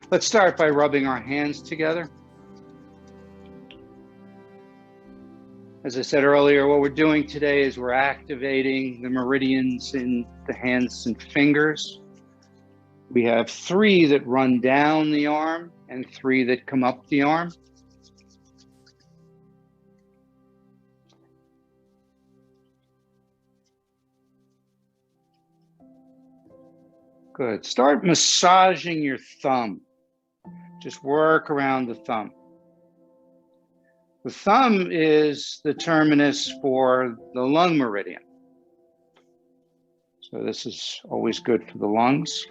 Let's start by rubbing our hands together. As I said earlier, what we're doing today is we're activating the meridians in the hands and fingers. We have 3 that run down the arm and 3 that come up the arm. Good. Start massaging your thumb. Just work around the thumb. The thumb is the terminus for the lung meridian. So this is always good for the lungs.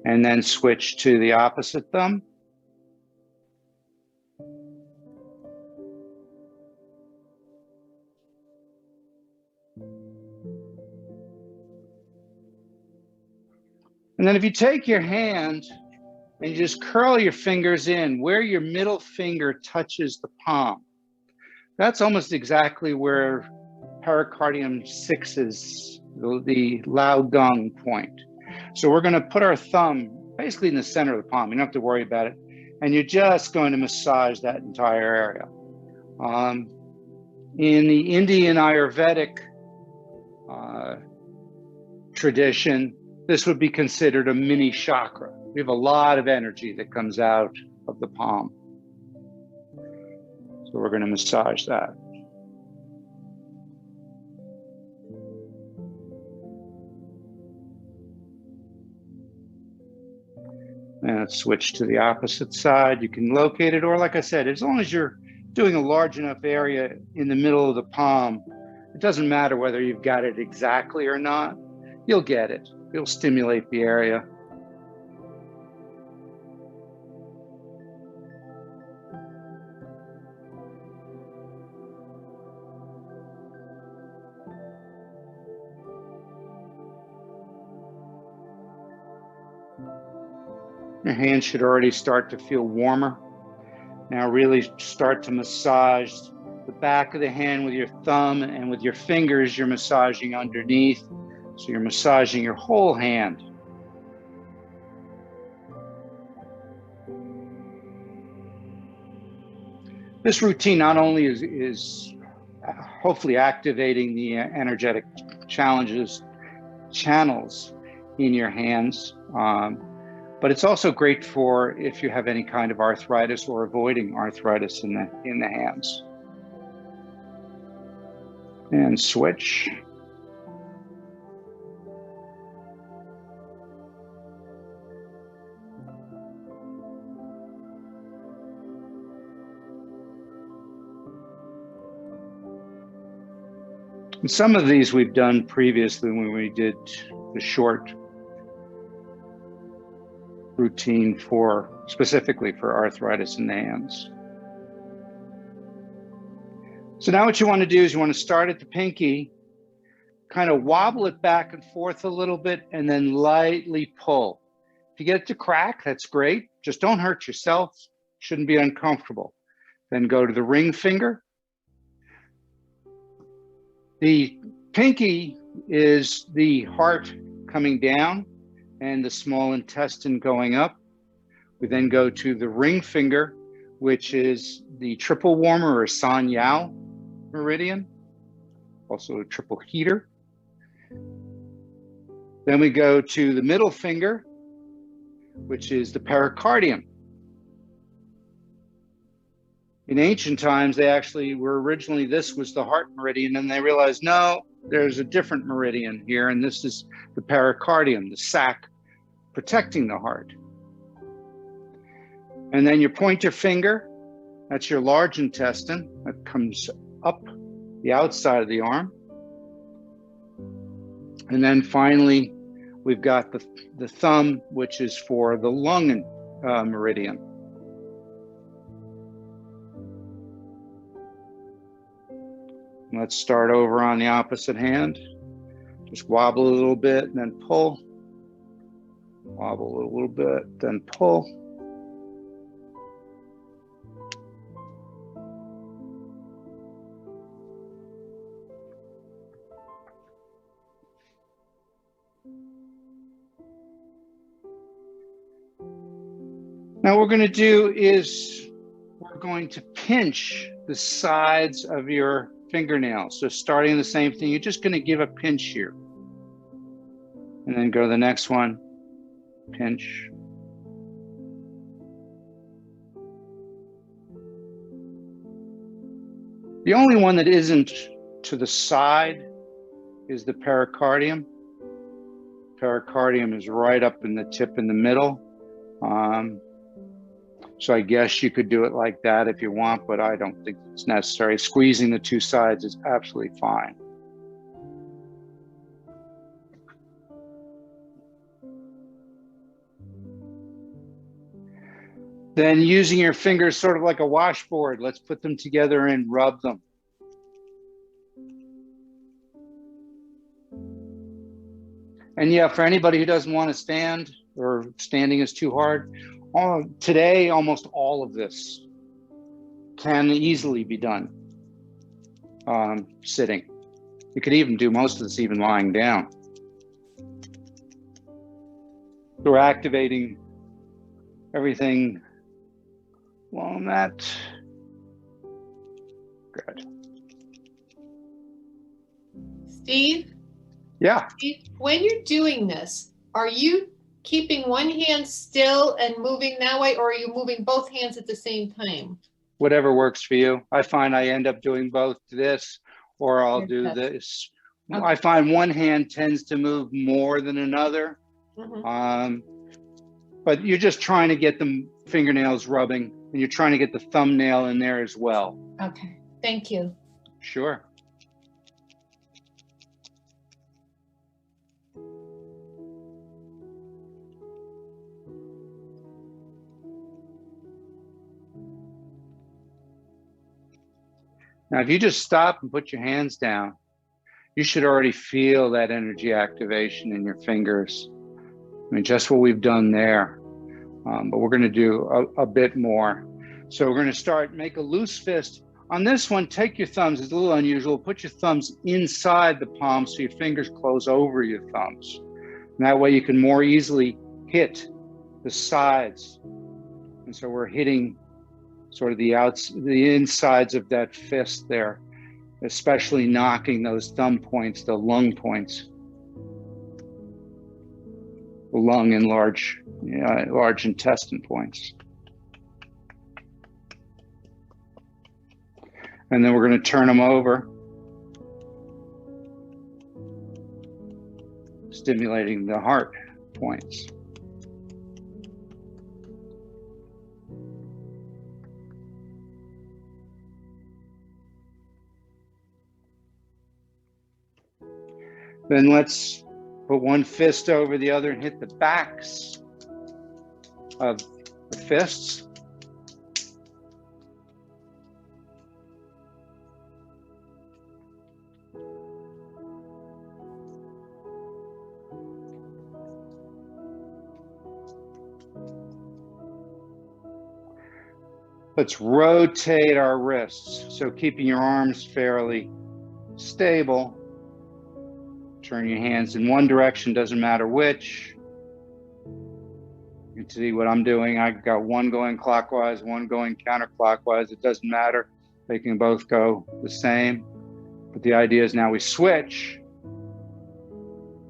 And then switch to the opposite thumb. And then if you take your hand and you just curl your fingers in where your middle finger touches the palm, that's almost exactly where pericardium 6 is, the Lao Gong point. So we're going to put our thumb basically in the center of the palm. You don't have to worry about it. And you're just going to massage that entire area. In the Indian Ayurvedic tradition, this would be considered a mini chakra. We have a lot of energy that comes out of the palm. So we're going to massage that. And let's switch to the opposite side. You can locate it, or like I said, as long as you're doing a large enough area in the middle of the palm, it doesn't matter whether you've got it exactly or not. You'll get it. It'll stimulate the area. Your hands should already start to feel warmer. Now really start to massage the back of the hand with your thumb, and with your fingers, you're massaging underneath. So you're massaging your whole hand. This routine not only is hopefully activating the energetic channels in your hands, but it's also great for if you have any kind of arthritis or avoiding arthritis in the hands. And switch. And some of these we've done previously when we did the short routine specifically for arthritis in the hands. So now what you want to do is you want to start at the pinky, kind of wobble it back and forth a little bit, and then lightly pull. If you get it to crack, that's great. Just don't hurt yourself. Shouldn't be uncomfortable. Then go to the ring finger. The pinky is the heart coming down and the small intestine going up. We then go to the ring finger, which is the triple warmer or San Yao meridian, also a triple heater. Then we go to the middle finger, which is the pericardium. In ancient times, they actually were originally, this was the heart meridian, and they realized, no, there's a different meridian here, and this is the pericardium, the sac protecting the heart. And then you point your finger, that's your large intestine, that comes up the outside of the arm. And then finally, we've got the thumb, which is for the lung meridian. Let's start over on the opposite hand. Just wobble a little bit and then pull. Wobble a little bit, then pull. Now what we're going to do is we're going to pinch the sides of your fingernails. So starting the same thing, you're just going to give a pinch here. And then go to the next one, pinch. The only one that isn't to the side is the pericardium. Pericardium is right up in the tip in the middle. So I guess you could do it like that if you want, but I don't think it's necessary. Squeezing the two sides is absolutely fine. Then using your fingers sort of like a washboard, let's put them together and rub them. And yeah, for anybody who doesn't want to stand or standing is too hard, today almost all of this can easily be done sitting. You could even do most of this even lying down. So we're activating everything along that. Good. Steve? Yeah. Steve, when you're doing this, are you keeping one hand still and moving that way, or are you moving both hands at the same time? Whatever works for you. I find I end up doing both this, or I'll do this. Okay. I find one hand tends to move more than another. Mm-hmm. But you're just trying to get the fingernails rubbing, and you're trying to get the thumbnail in there as well. Okay, thank you. Sure. Now, if you just stop and put your hands down, you should already feel that energy activation in your fingers. I mean, just what we've done there. But we're going to do a bit more. So we're going to start, make a loose fist. On this one, take your thumbs. It's a little unusual. Put your thumbs inside the palm so your fingers close over your thumbs. And that way you can more easily hit the sides. And so we're hitting sort of the insides of that fist there, especially knocking those thumb points, the lung points. The lung and large intestine points. And then we're going to turn them over, stimulating the heart points. Then let's put one fist over the other and hit the backs of the fists. Let's rotate our wrists. So keeping your arms fairly stable. Turn your hands in one direction, doesn't matter which. You can see what I'm doing. I've got one going clockwise, one going counterclockwise. It doesn't matter. They can both go the same. But the idea is now we switch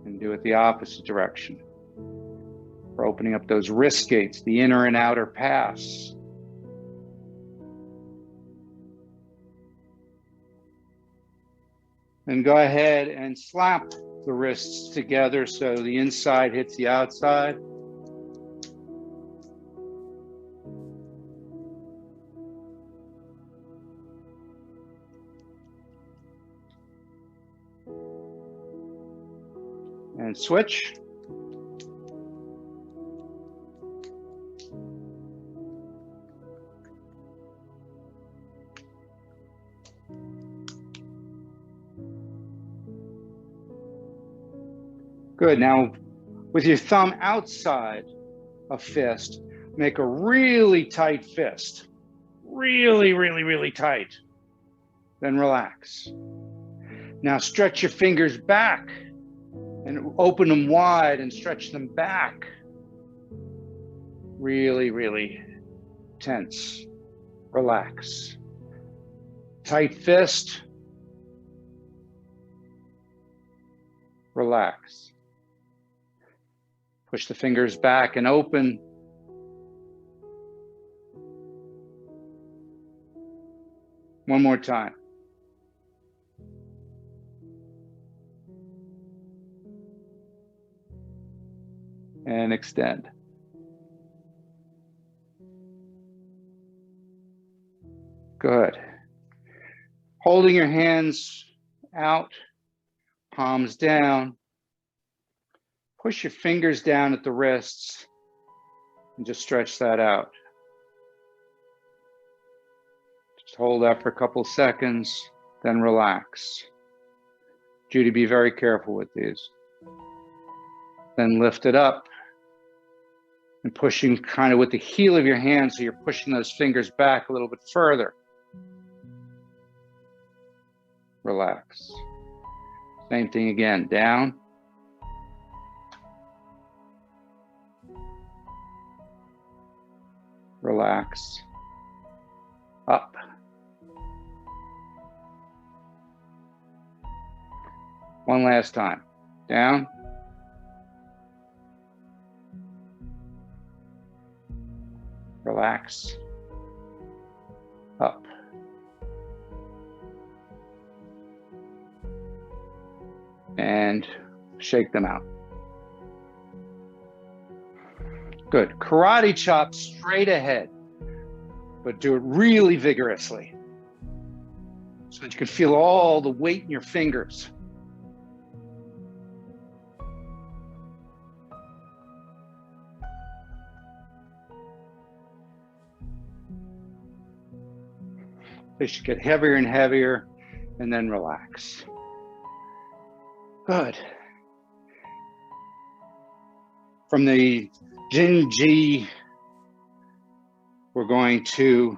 and do it the opposite direction. We're opening up those wrist gates, the inner and outer pass. And go ahead and slap the wrists together so the inside hits the outside. And switch. Good. Now, with your thumb outside a fist, make a really tight fist. Really, really, really tight. Then relax. Now stretch your fingers back and open them wide and stretch them back. really, really tense. Relax. Tight fist. Relax. Push the fingers back and open. One more time. And extend. Good. Holding your hands out, palms down. Push your fingers down at the wrists and just stretch that out. Just hold that for a couple seconds, then relax. Judy, be very careful with these. Then lift it up and pushing kind of with the heel of your hand, so you're pushing those fingers back a little bit further. Relax. Same thing again, down. Relax. Up. One last time. Down. Relax. Up. And shake them out. Good. Karate chop straight ahead, but do it really vigorously so that you can feel all the weight in your fingers. They should get heavier and heavier, and then relax. Good. From the Jinji, we're going to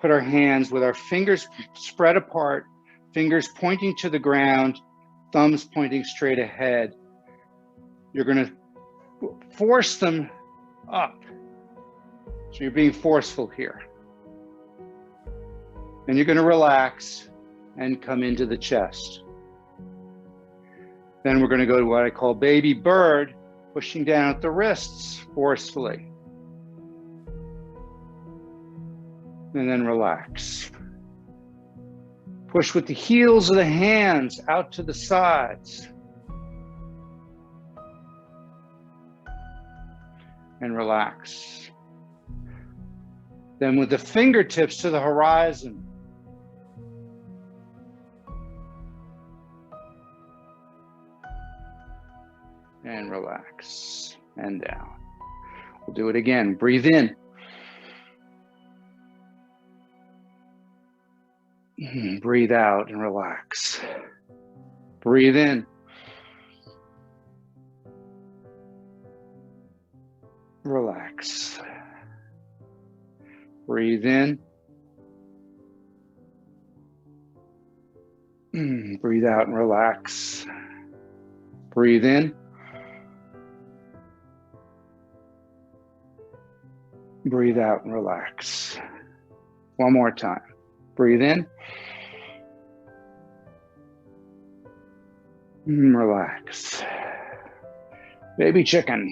put our hands with our fingers spread apart, fingers pointing to the ground, thumbs pointing straight ahead. You're going to force them up. So you're being forceful here. And you're going to relax and come into the chest. Then we're going to go to what I call baby bird, pushing down at the wrists forcefully. And then relax. Push with the heels of the hands out to the sides. And relax. Then with the fingertips to the horizon. And relax, and down. We'll do it again. Breathe in. Breathe out and relax. Breathe in. Relax. Breathe in. Breathe out and relax. Breathe in. Breathe out and relax. One more time. Breathe in. Relax. Baby chicken.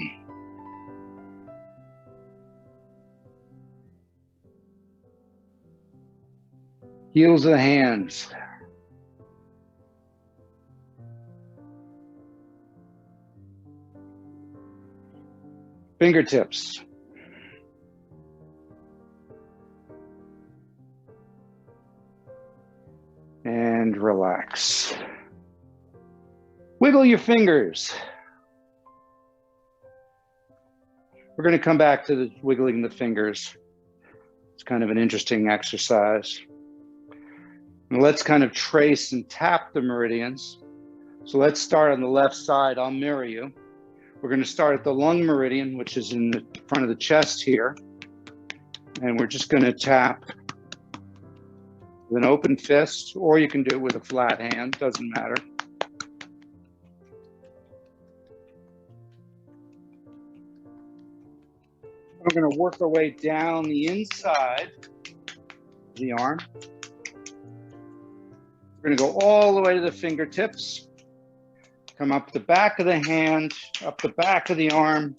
Heels of the hands. Fingertips. And relax. Wiggle your fingers. We're going to come back to the wiggling the fingers. It's kind of an interesting exercise. And let's kind of trace and tap the meridians. So let's start on the left side. I'll mirror you. We're going to start at the lung meridian, which is in the front of the chest here. And we're just going to tap with an open fist, or you can do it with a flat hand, doesn't matter. we're going to work our way down the inside of the arm. We're going to go all the way to the fingertips. Come up the back of the hand, up the back of the arm,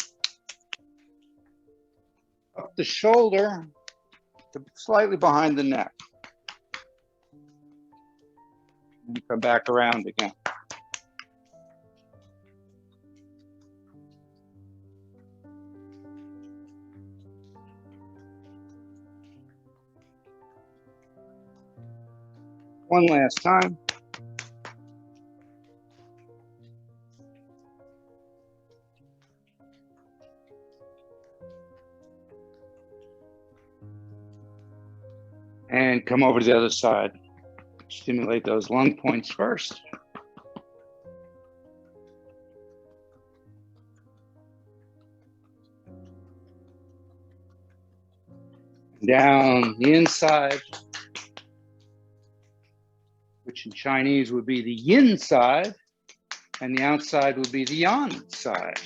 up the shoulder, slightly behind the neck. And come back around again. One last time. And come over to the other side. Stimulate those lung points first. Down the inside, which in Chinese would be the yin side, and the outside would be the yang side.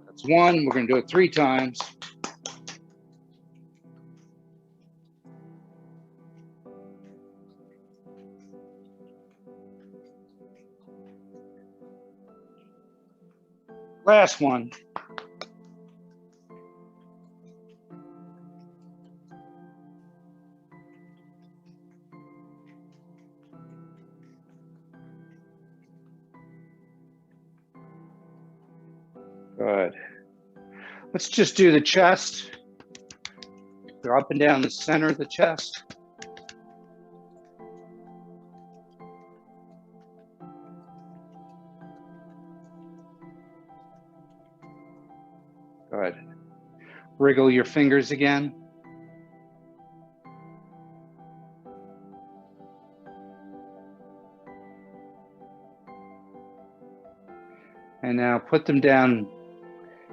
That's one. We're going to do it 3 times. Last one. Good. Let's just do the chest. Go up and down the center of the chest. Good. Wriggle your fingers again. And now put them down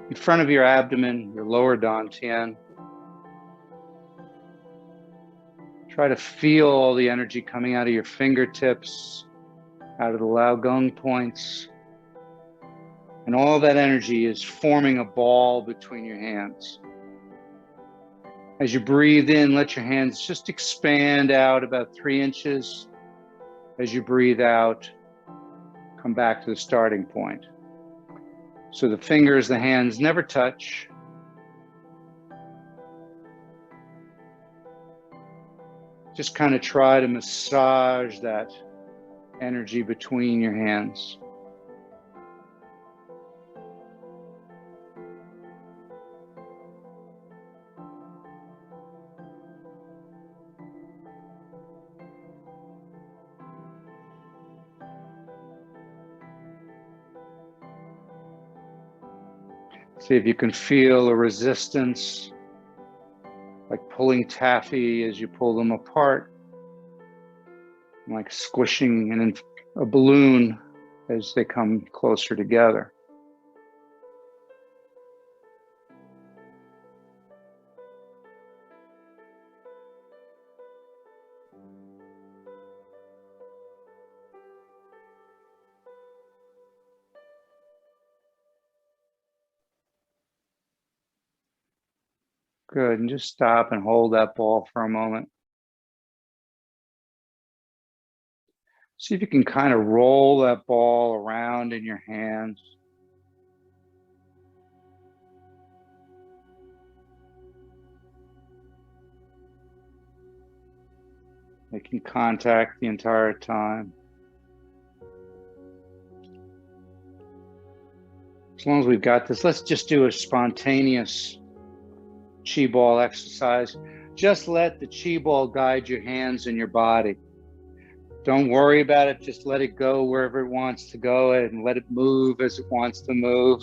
in front of your abdomen, your lower dantian. Try to feel all the energy coming out of your fingertips, out of the Laogong points. And all that energy is forming a ball between your hands. As you breathe in, let your hands just expand out about 3 inches. As you breathe out, come back to the starting point. So the fingers, the hands never touch. Just kind of try to massage that energy between your hands. See if you can feel a resistance, like pulling taffy as you pull them apart, like squishing in a balloon as they come closer together. Good, and just stop and hold that ball for a moment. See if you can kind of roll that ball around in your hands. Making contact the entire time. As long as we've got this, let's just do a spontaneous Qi ball exercise. Just let the Qi ball guide your hands and your body. Don't worry about it. Just let it go wherever it wants to go and let it move as it wants to move.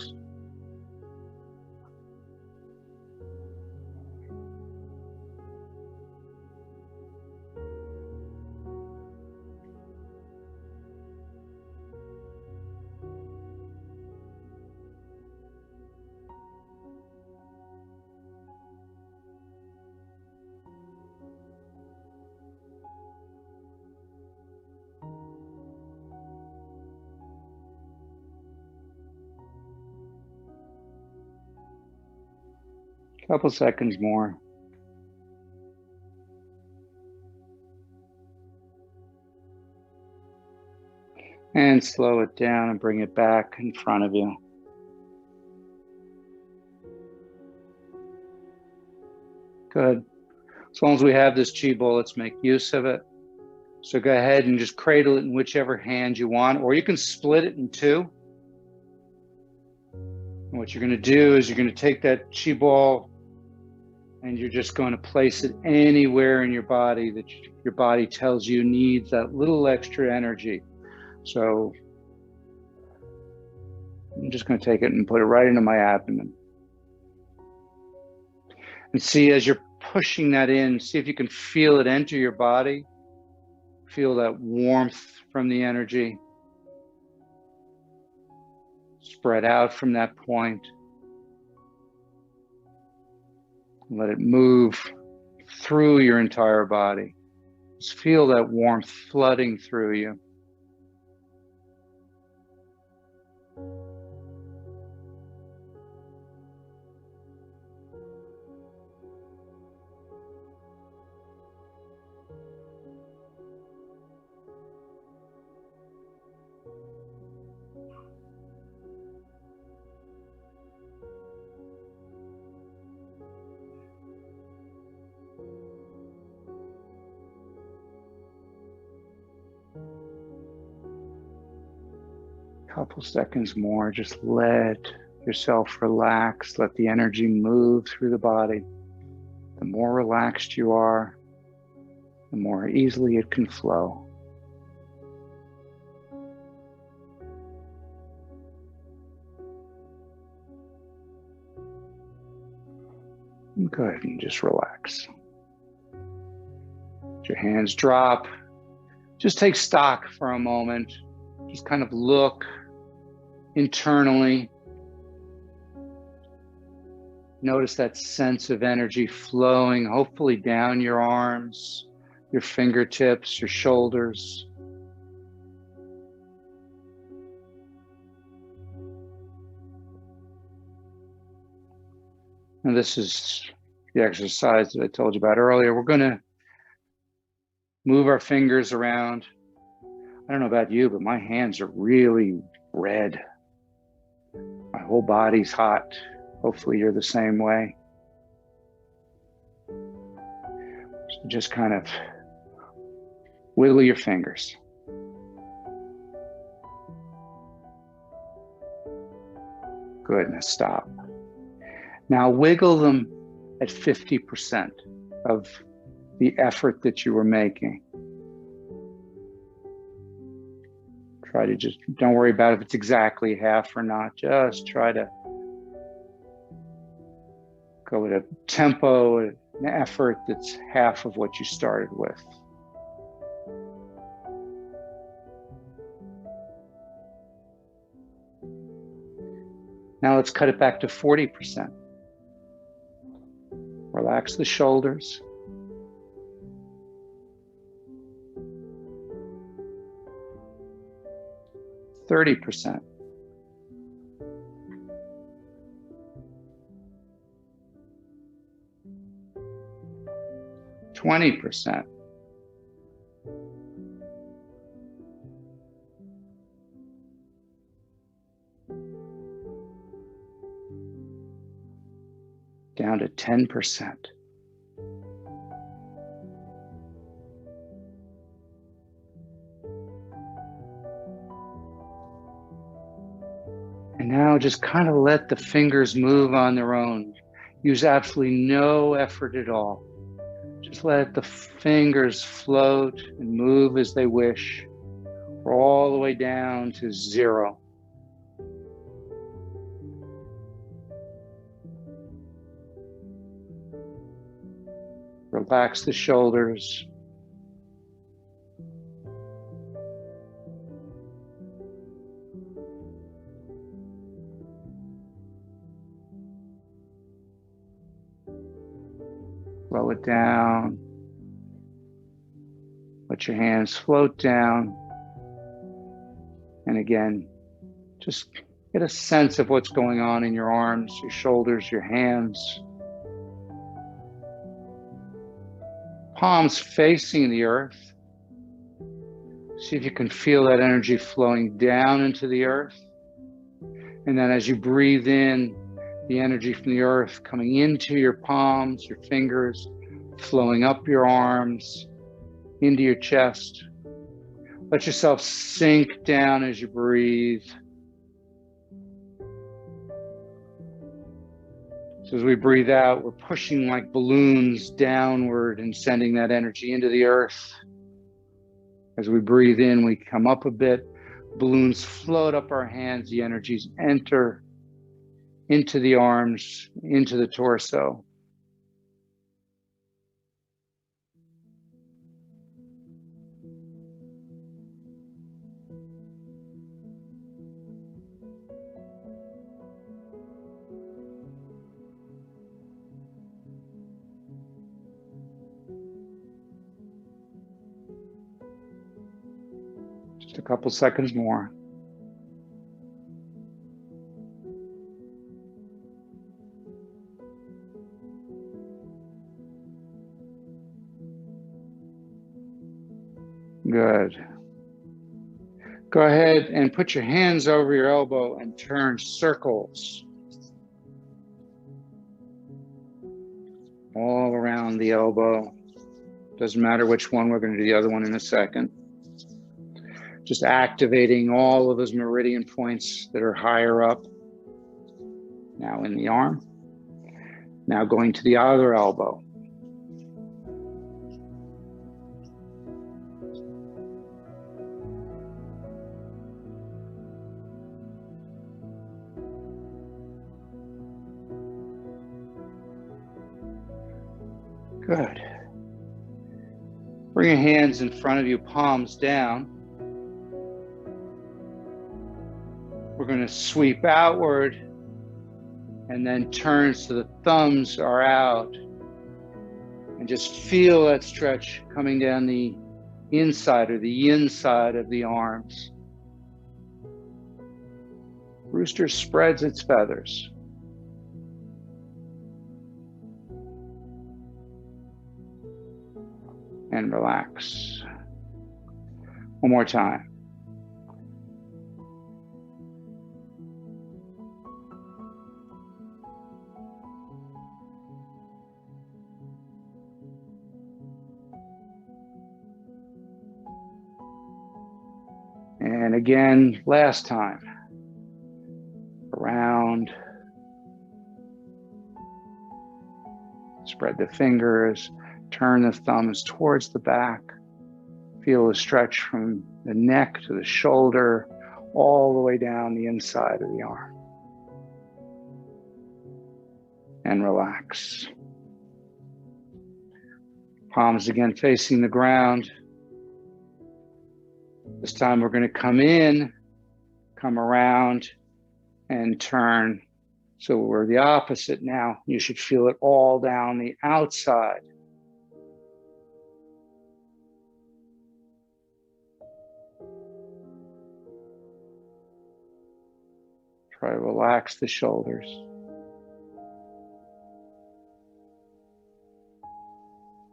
Couple seconds more. And slow it down and bring it back in front of you. Good. As long as we have this chi bowl, let's make use of it. So go ahead and just cradle it in whichever hand you want, or you can split it in two. And what you're going to do is you're going to take that chi ball and you're just going to place it anywhere in your body that your body tells you needs that little extra energy. So I'm just going to take it and put it right into my abdomen. And see, as you're pushing that in, see if you can feel it enter your body. Feel that warmth from the energy. Spread out from that point. Let it move through your entire body. Just feel that warmth flooding through you. Couple seconds more, just let yourself relax, let the energy move through the body. The more relaxed you are, the more easily it can flow. Good, and just relax. Let your hands drop. Just take stock for a moment. Just kind of look internally. Notice that sense of energy flowing, hopefully down your arms, your fingertips, your shoulders. And this is the exercise that I told you about earlier. We're going to move our fingers around. I don't know about you, but my hands are really red. My whole body's hot. Hopefully you're the same way. So just kind of wiggle your fingers. Good, now stop. Now wiggle them at 50% of the effort that you were making. Try to just, don't worry about if it's exactly half or not. Just try to go at a tempo, an effort that's half of what you started with. Now let's cut it back to 40%. Relax the shoulders. %. 20%. 10%. And now just kind of let the fingers move on their own. Use absolutely no effort at all. Just let the fingers float and move as they wish, all the way down to 0. Relax the shoulders. Slow it down. Let your hands float down. And again, just get a sense of what's going on in your arms, your shoulders, your hands. palms facing the earth. See if you can feel that energy flowing down into the earth. And then as you breathe in, the energy from the earth coming into your palms, your fingers, flowing up your arms, into your chest. Let yourself sink down as you breathe. So as we breathe out, we're pushing like balloons downward and sending that energy into the earth. As we breathe in, we come up a bit. Balloons float up our hands. The energies enter into the arms, into the torso. Just a couple seconds more. Good. Go ahead and put your hands over your elbow and turn circles all around the elbow. Doesn't matter which one, we're going to do the other one in a second. Just activating all of those meridian points that are higher up. Now in the arm. Now going to the other elbow. Good. Bring your hands in front of you, palms down. We're going to sweep outward and then turn so the thumbs are out. And just feel that stretch coming down the inside or the inside of the arms. Rooster spreads its feathers. And relax. One more time. And again, last time. Around. Spread the fingers. Turn the thumbs towards the back. Feel the stretch from the neck to the shoulder, all the way down the inside of the arm. And relax. Palms again facing the ground. This time we're going to come in, come around, and turn. So we're the opposite now. You should feel it all down the outside. Try to relax the shoulders.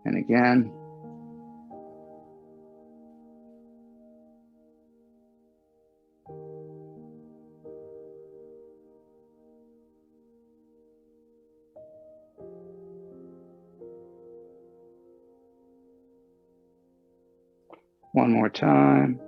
And again. One more time.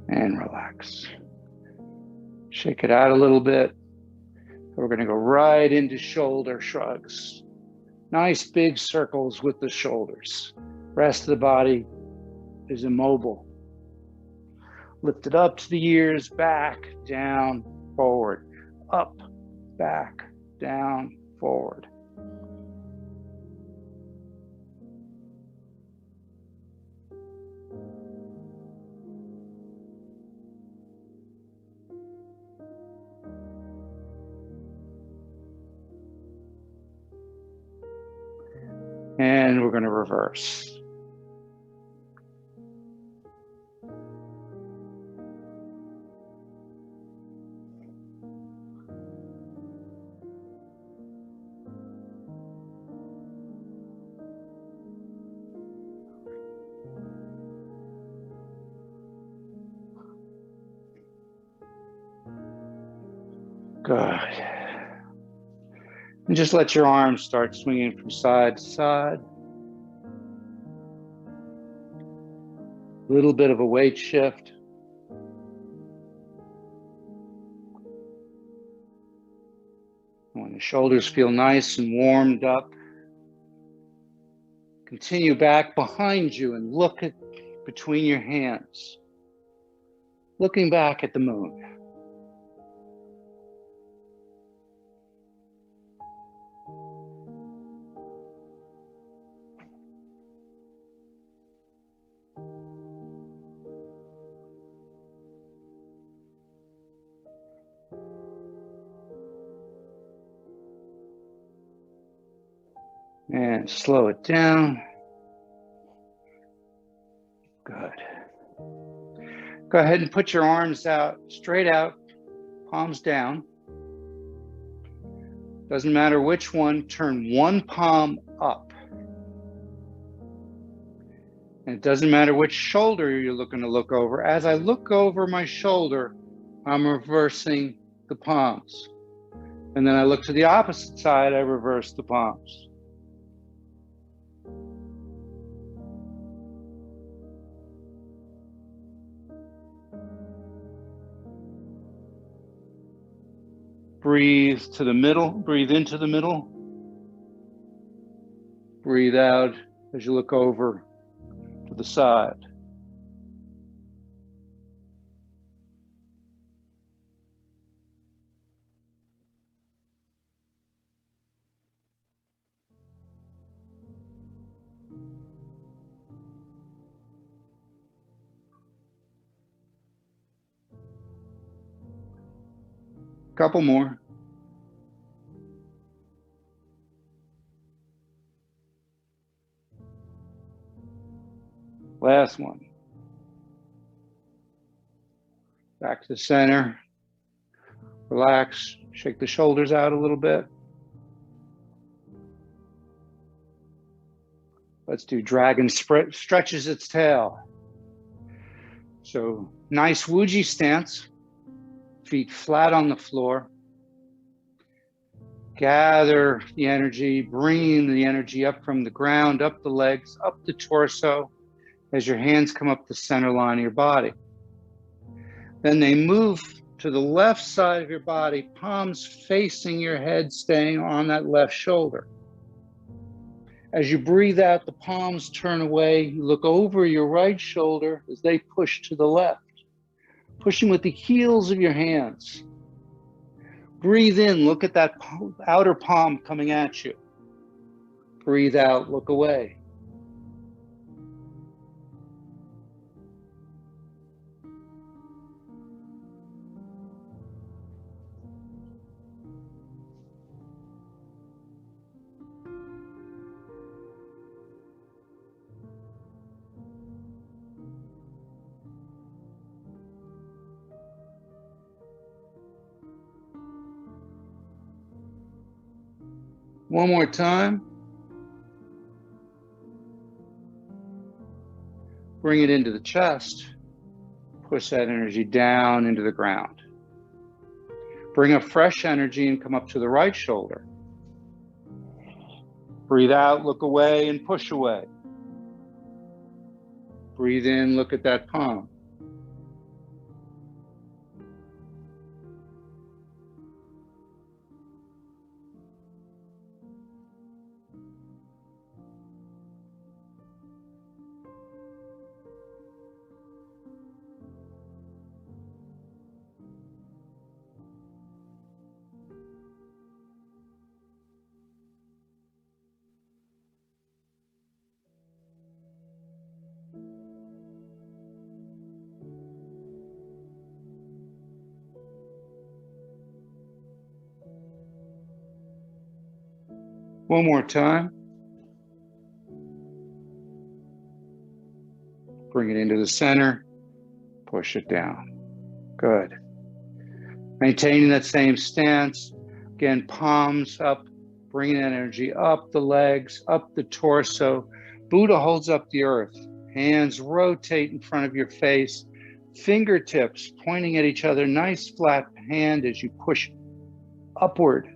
And relax. Shake it out a little bit. We're going to go right into shoulder shrugs. Nice big circles with the shoulders. Rest of the body is immobile. Lift it up to the ears, back, down, forward. Up, back, down, forward. And we're going to reverse. Good. And just let your arms start swinging from side to side. A little bit of a weight shift. When the shoulders feel nice and warmed up, continue back behind you and look at between your hands, looking back at the moon. And slow it down. Good. Go ahead and put your arms out, straight out, palms down. Doesn't matter which one, turn one palm up. And it doesn't matter which shoulder you're looking to look over. As I look over my shoulder, I'm reversing the palms. And then I look to the opposite side, I reverse the palms. Breathe to the middle, breathe into the middle. Breathe out as you look over to the side. Couple more. Last one. Back to the center. Relax. Shake the shoulders out a little bit. Let's do dragon stretches its tail. So nice Wuji stance. Feet flat on the floor. Gather the energy, bringing the energy up from the ground, up the legs, up the torso, as your hands come up the center line of your body. Then they move to the left side of your body, palms facing your head, staying on that left shoulder. As you breathe out, the palms turn away. You look over your right shoulder as they push to the left. Pushing with the heels of your hands. Breathe in, look at that outer palm coming at you. Breathe out, look away. One more time. Bring it into the chest. Push that energy down into the ground. Bring up fresh energy and come up to the right shoulder. Breathe out, look away, and push away. Breathe in, look at that palm. One more time. Bring it into the center, push it down. Good. Maintaining that same stance. Again, palms up, bringing that energy up the legs, up the torso. Buddha holds up the earth. Hands rotate in front of your face. Fingertips pointing at each other. Nice flat hand as you push upward.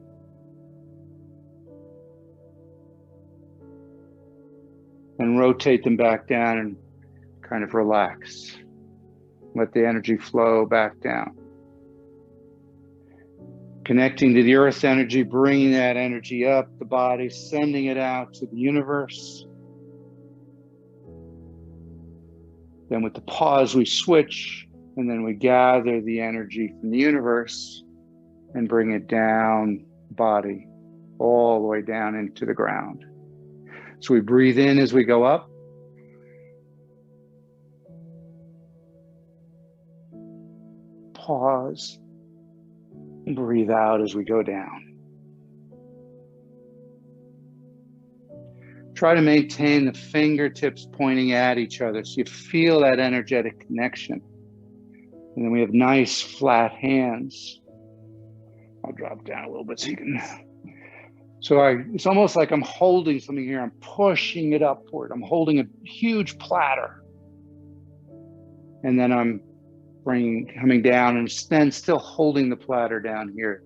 And rotate them back down and kind of relax. Let the energy flow back down. Connecting to the earth energy, bringing that energy up the body, sending it out to the universe. Then with the pause, we switch, and then we gather the energy from the universe and bring it down the body, all the way down into the ground. So we breathe in as we go up. Pause. Breathe out as we go down. Try to maintain the fingertips pointing at each other so you feel that energetic connection. And then we have nice flat hands. I'll drop down a little bit so you can. It's almost like I'm holding something here. I'm pushing it upward. I'm holding a huge platter. And then I'm coming down and then still holding the platter down here.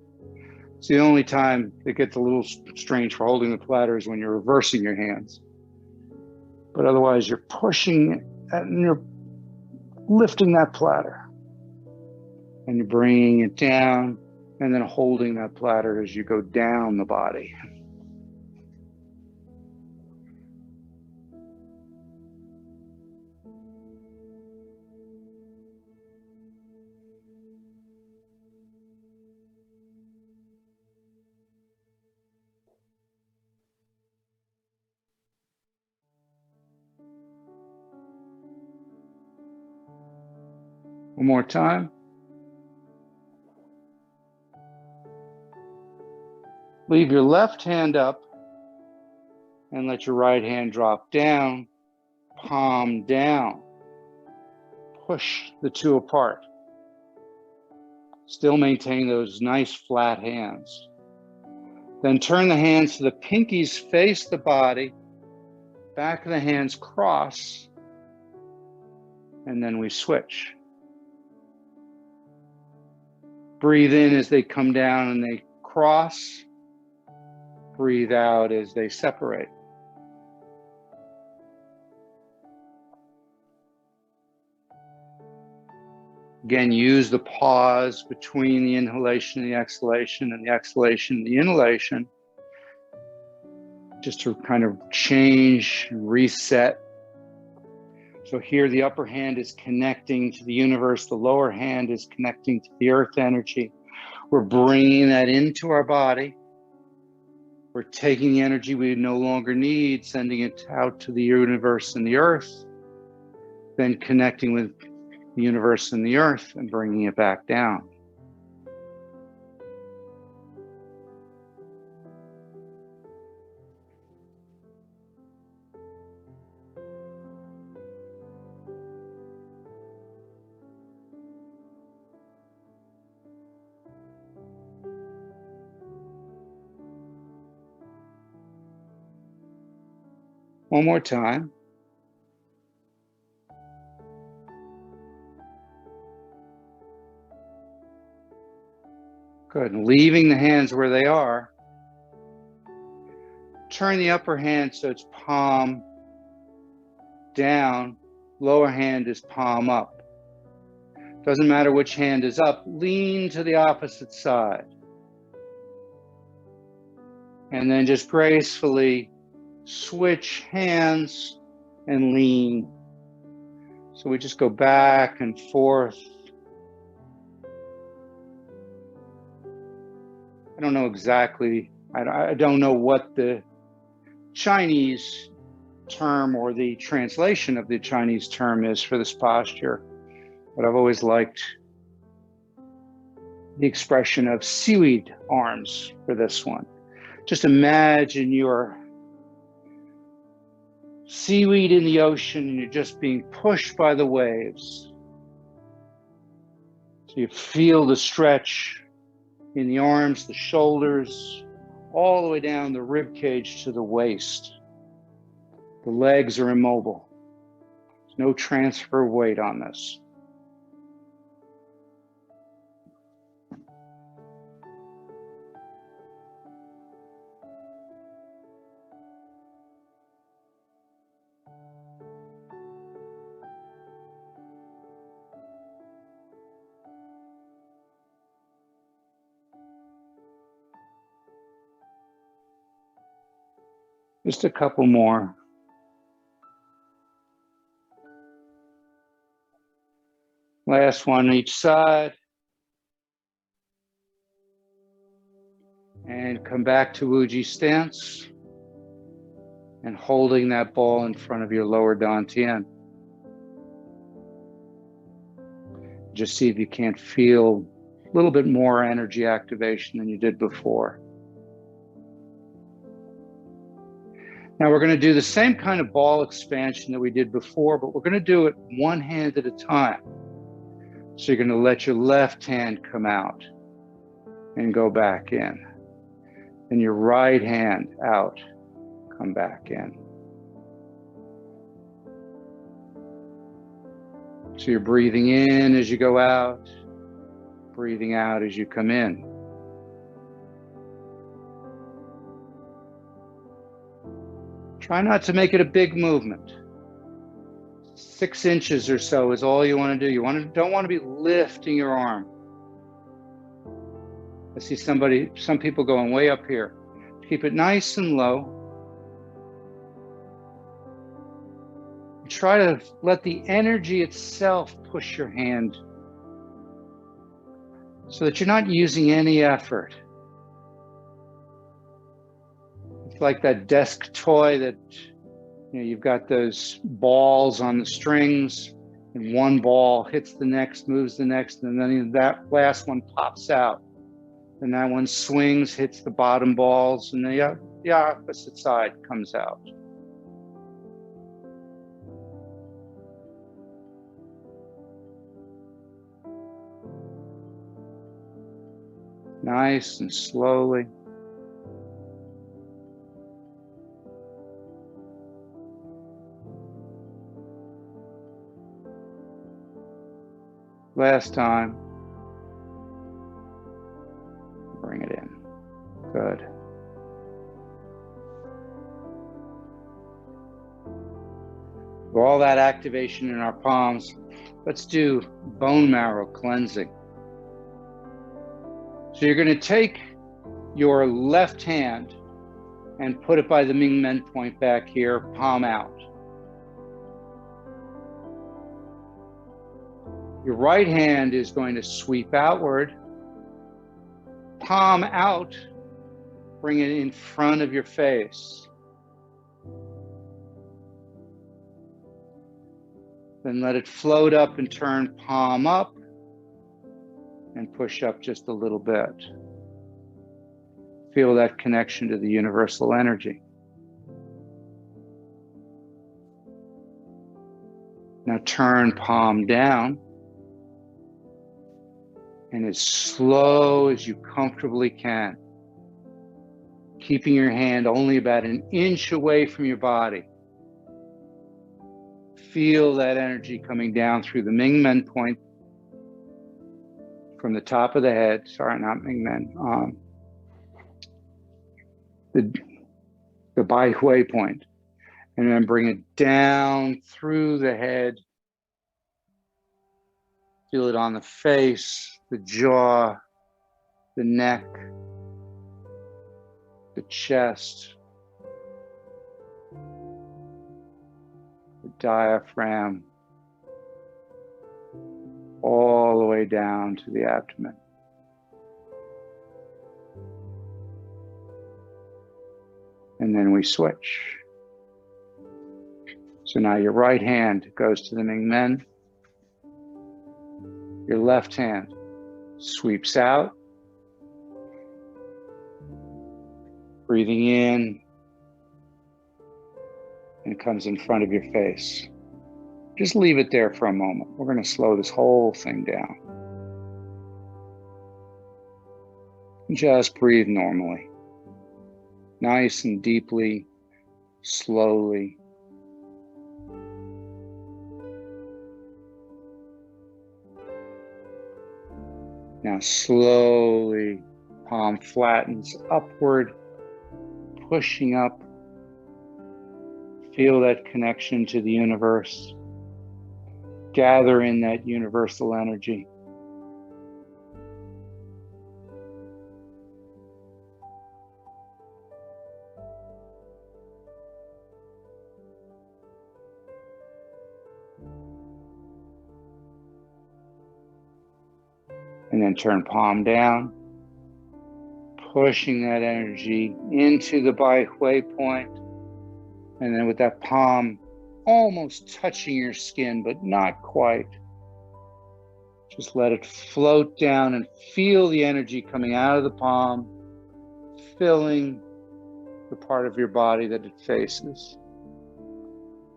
It's the only time it gets a little strange for holding the platter is when you're reversing your hands. But otherwise you're pushing and you're lifting that platter. And you're bringing it down and then holding that platter as you go down the body. One more time. Leave your left hand up and let your right hand drop down, palm down. Push the two apart. Still maintain those nice flat hands. Then turn the hands so the pinkies face the body, back of the hands cross, and then we switch. Breathe in as they come down and they cross. Breathe out as they separate. Again, use the pause between the inhalation and the exhalation and the inhalation, just to kind of change, reset. So here the upper hand is connecting to the universe, the lower hand is connecting to the earth energy. We're bringing that into our body. We're taking the energy we no longer need, sending it out to the universe and the earth, then connecting with the universe and the earth and bringing it back down. One more time. Good. And leaving the hands where they are. Turn the upper hand so it's palm down. Lower hand is palm up. Doesn't matter which hand is up. Lean to the opposite side. And then just gracefully switch hands and lean. So we just go back and forth. I don't know exactly, I don't know what the Chinese term or the translation of the Chinese term is for this posture, but I've always liked the expression of seaweed arms for this one. Just imagine you're seaweed in the ocean and you're just being pushed by the waves. So you feel the stretch in the arms, the shoulders, all the way down the rib cage to the waist. The legs are immobile. There's no transfer of weight on this. Just a couple more. Last one on each side. And come back to Wuji stance. And holding that ball in front of your lower dantian. Just see if you can't feel a little bit more energy activation than you did before. Now we're going to do the same kind of ball expansion that we did before, but we're going to do it one hand at a time. So you're going to let your left hand come out and go back in. And your right hand out, come back in. So you're breathing in as you go out, breathing out as you come in. Try not to make it a big movement. 6 inches or so is all you want to do. You don't want to be lifting your arm. I see some people going way up here. Keep it nice and low. Try to let the energy itself push your hand so that you're not using any effort. It's like that desk toy that, you've got those balls on the strings and one ball hits the next, moves the next, and then that last one pops out. And that one swings, hits the bottom balls, and the opposite side comes out. Nice and slowly. Last time. Bring it in. Good. For all that activation in our palms, let's do bone marrow cleansing. So you're going to take your left hand and put it by the Ming Men point back here, palm out. Your right hand is going to sweep outward, palm out, bring it in front of your face. Then let it float up and turn palm up and push up just a little bit. Feel that connection to the universal energy. Now turn palm down. And as slow as you comfortably can, keeping your hand only about an inch away from your body. Feel that energy coming down through the Ming Men point from the top of the head. Sorry, not Ming Men. The Bai Hui point. And then bring it down through the head. Feel it on the face, the jaw, the neck, the chest, the diaphragm, all the way down to the abdomen. And then we switch. So now your right hand goes to the Ming Men. Your left hand sweeps out, breathing in, and comes in front of your face. Just leave it there for a moment. We're going to slow this whole thing down. Just breathe normally. Nice and deeply, slowly. Now slowly, palm flattens upward, pushing up. Feel that connection to the universe. Gather in that universal energy. And then turn palm down, pushing that energy into the Bai Hui point. And then with that palm almost touching your skin, but not quite. Just let it float down and feel the energy coming out of the palm, filling the part of your body that it faces.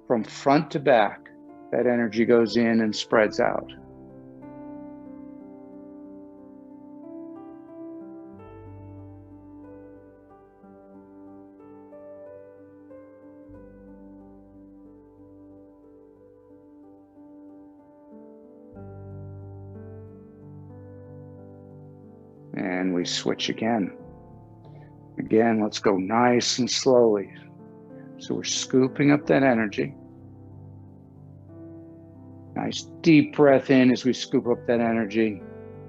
From front to back, that energy goes in and spreads out. And we switch again. Again, let's go nice and slowly. So we're scooping up that energy. Nice deep breath in as we scoop up that energy.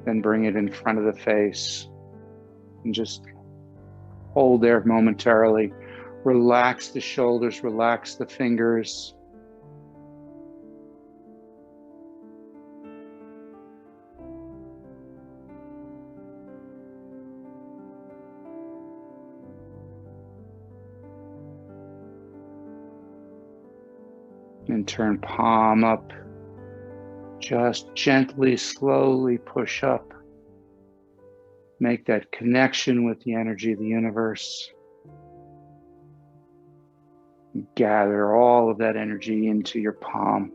Then bring it in front of the face. And just hold there momentarily. Relax the shoulders, relax the fingers. And turn palm up. Just gently, slowly push up. Make that connection with the energy of the universe. Gather all of that energy into your palm.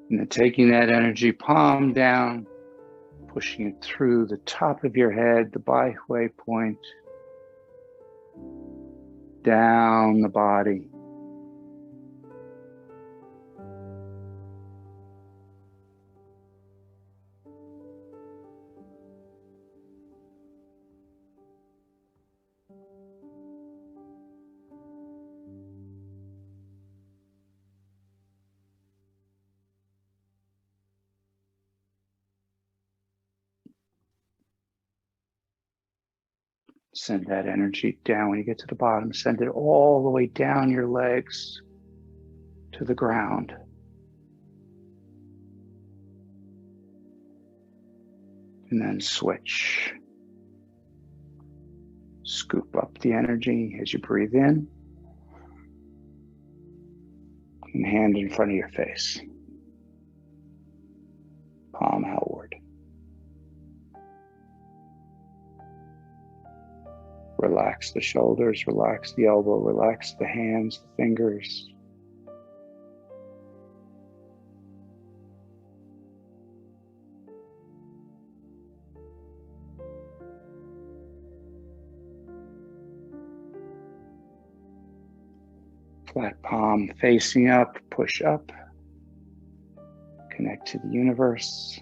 And then taking that energy, palm down, pushing it through the top of your head, the Bai Hui point, down the body. Send that energy down. When you get to the bottom, send it all the way down your legs to the ground. And then switch. Scoop up the energy as you breathe in. And hand in front of your face. Palm outward. Relax the shoulders, relax the elbow, relax the hands, the fingers. Flat palm facing up, push up. Connect to the universe.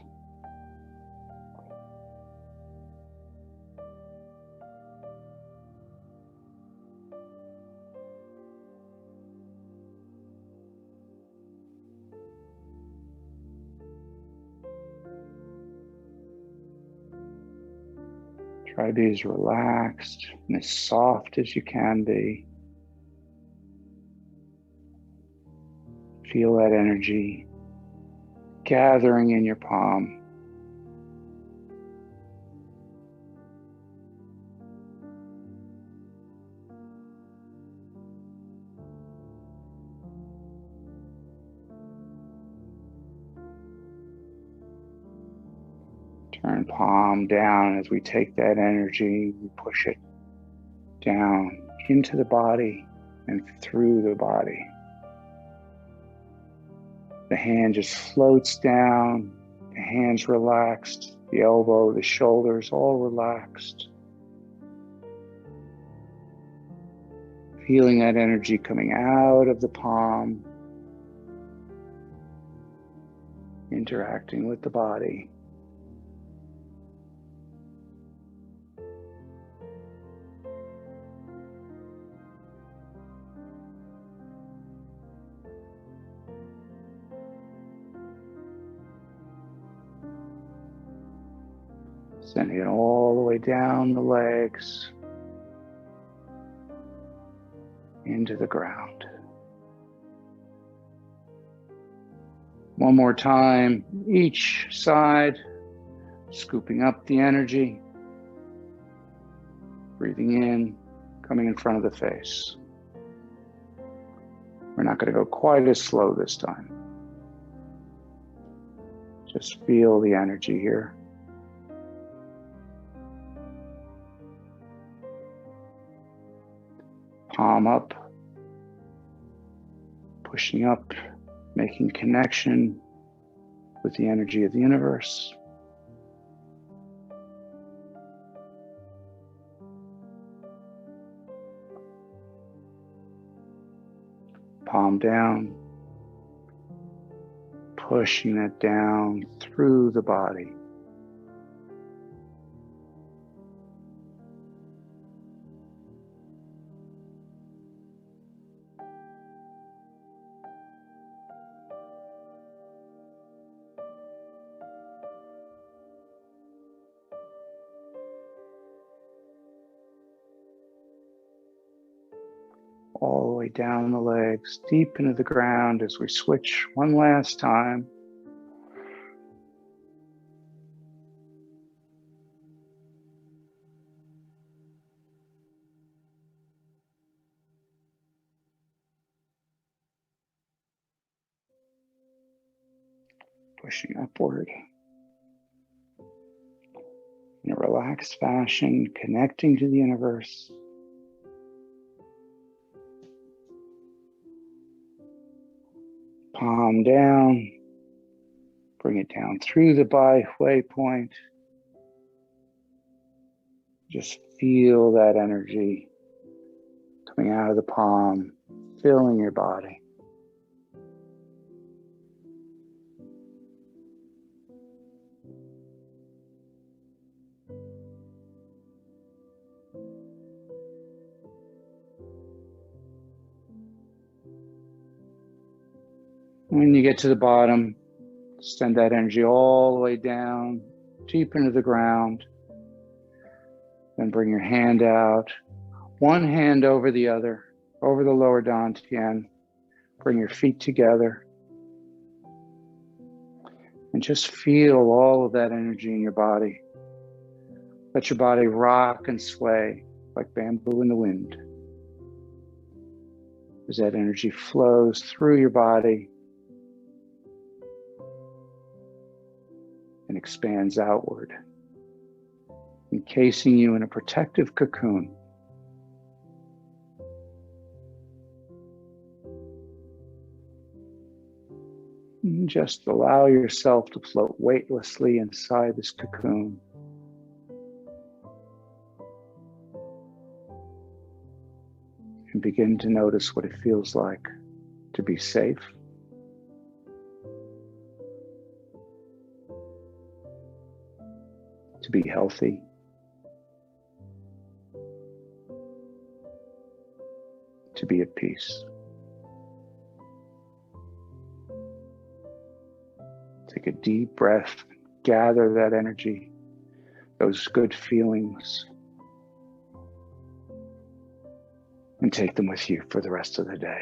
Try to be as relaxed and as soft as you can be. Feel that energy gathering in your palm. Turn palm down as we take that energy, we push it down into the body and through the body. The hand just floats down, the hands relaxed, the elbow, the shoulders all relaxed. Feeling that energy coming out of the palm, interacting with the body. Sending it all the way down the legs into the ground. One more time, each side, scooping up the energy, breathing in, coming in front of the face. We're not going to go quite as slow this time. Just feel the energy here. Palm up, pushing up, making connection with the energy of the universe. Palm down, pushing that down through the body. All the way down the legs, deep into the ground as we switch one last time. Pushing upward. In a relaxed fashion, connecting to the universe. Palm down, bring it down through the byway point. Just feel that energy coming out of the palm, filling your body. When you get to the bottom, send that energy all the way down, deep into the ground. Then bring your hand out, one hand over the other, over the lower dantian. Bring your feet together. And just feel all of that energy in your body. Let your body rock and sway like bamboo in the wind. As that energy flows through your body, and expands outward, encasing you in a protective cocoon. And just allow yourself to float weightlessly inside this cocoon. And begin to notice what it feels like to be safe, to be healthy, to be at peace. Take a deep breath, gather that energy, those good feelings, and take them with you for the rest of the day.